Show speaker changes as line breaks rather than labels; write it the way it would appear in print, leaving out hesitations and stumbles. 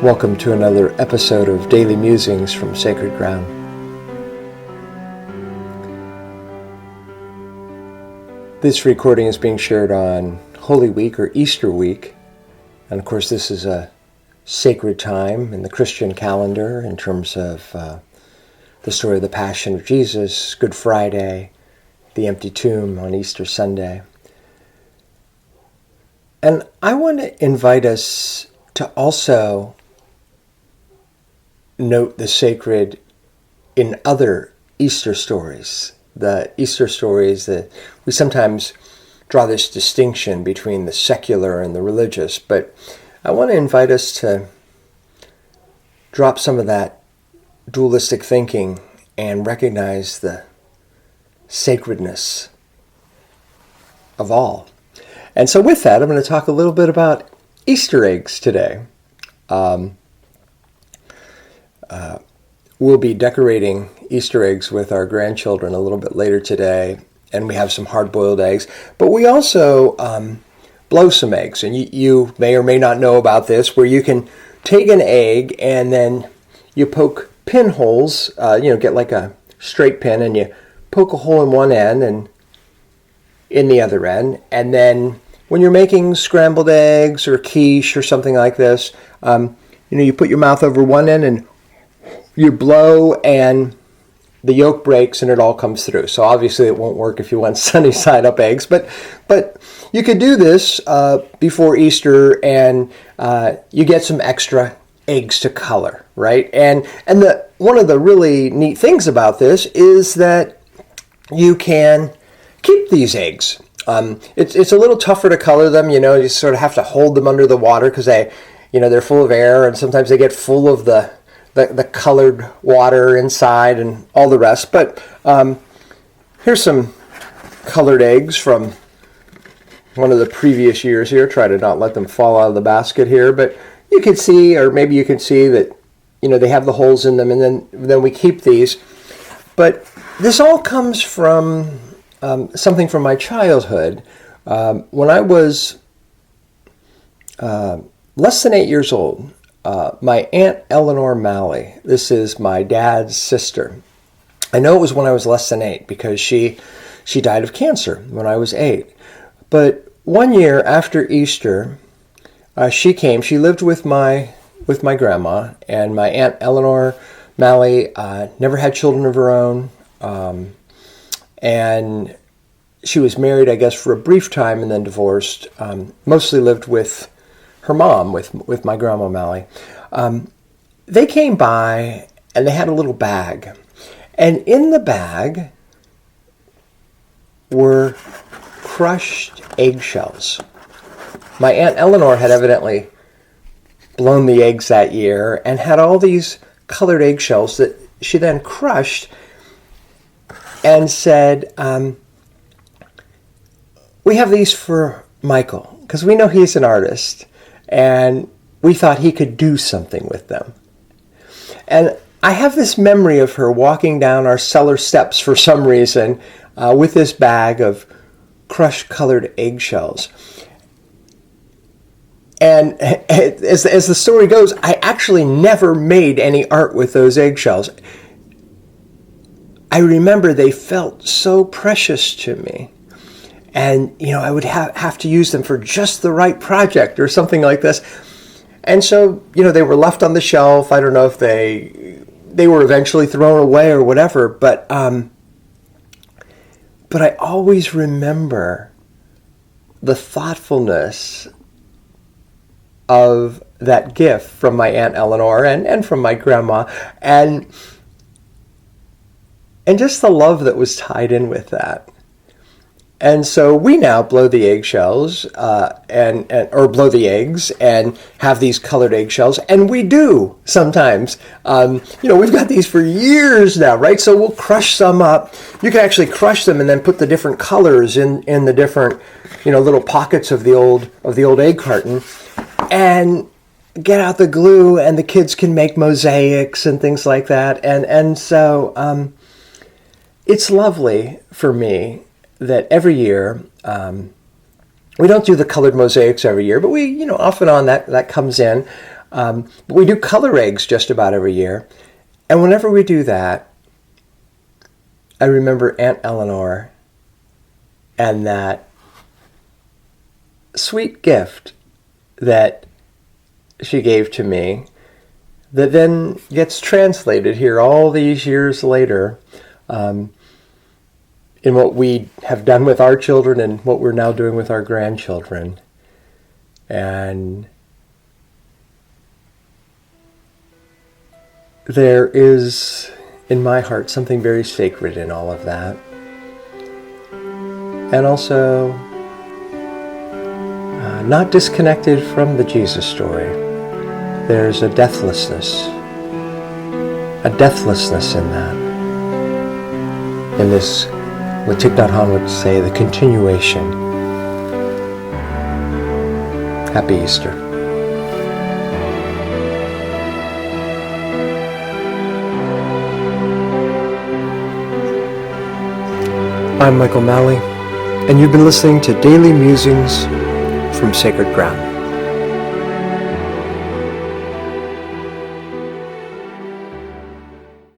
Welcome to another episode of Daily Musings from Sacred Ground. This recording is being shared on Holy Week or Easter week, and of course this is a sacred time in the Christian calendar in terms of the story of the Passion of Jesus, Good Friday, the empty tomb on Easter Sunday. And I want to invite us to also note the sacred in other Easter stories. The Easter stories that we sometimes draw this distinction between the secular and the religious, but I want to invite us to drop some of that dualistic thinking and recognize the sacredness of all. And so with that, I'm going to talk a little bit about Easter eggs today. We'll be decorating Easter eggs with our grandchildren a little bit later today, and we have some hard-boiled eggs. But we also blow some eggs, and you may or may not know about this, where you can take an egg and then you poke pinholes, get like a straight pin, and you poke a hole in one end and in the other end, and then when you're making scrambled eggs or quiche or something like this, you put your mouth over one end and you blow and the yolk breaks and it all comes through. So obviously it won't work if you want sunny side up eggs, but you could do this before Easter and you get some extra eggs to color, right? And one of the really neat things about this is that you can keep these eggs. It's a little tougher to color them, you sort of have to hold them under the water because they're full of air and sometimes they get full of the colored water inside and all the rest. But here's some colored eggs from one of the previous years here. Try to not let them fall out of the basket here, but you can see, or maybe you can see that, they have the holes in them, and then we keep these. But this all comes from something from my childhood. When I was less than 8 years old, my Aunt Eleanor Malley, this is my dad's sister. I know it was when I was less than 8 because she died of cancer when I was 8. But one year after Easter, she came. She lived with my grandma, and my Aunt Eleanor Malley never had children of her own. And she was married, I guess, for a brief time and then divorced. Mostly lived with her mom, with my grandma Malley. They came by and they had a little bag. And in the bag were crushed eggshells. My Aunt Eleanor had evidently blown the eggs that year and had all these colored eggshells that she then crushed and said, we have these for Michael, because we know he's an artist, and we thought he could do something with them. And I have this memory of her walking down our cellar steps for some reason with this bag of crushed colored eggshells. And as the story goes, I actually never made any art with those eggshells. I remember they felt so precious to me. And, I would have to use them for just the right project or something like this. And so, they were left on the shelf. I don't know if they were eventually thrown away or whatever. But I always remember the thoughtfulness of that gift from my Aunt Eleanor and from my grandma. And just the love that was tied in with that. And so we now blow the eggshells or blow the eggs and have these colored eggshells. And we do sometimes. We've got these for years now, right? So we'll crush some up. You can actually crush them and then put the different colors in the different, little pockets of the old egg carton and get out the glue, and the kids can make mosaics and things like that. And so it's lovely for me that every year We don't do the colored mosaics every year, but we, off and on that comes in. But we do color eggs just about every year. And whenever we do that, I remember Aunt Eleanor and that sweet gift that she gave to me that then gets translated here all these years later in what we have done with our children and what we're now doing with our grandchildren. And there is, in my heart, something very sacred in all of that. And also, not disconnected from the Jesus story. There's a deathlessness in that. In this, what Thich Nhat Hanh would say, the continuation. Happy Easter. I'm Michael Malley, and you've been listening to Daily Musings from Sacred Ground.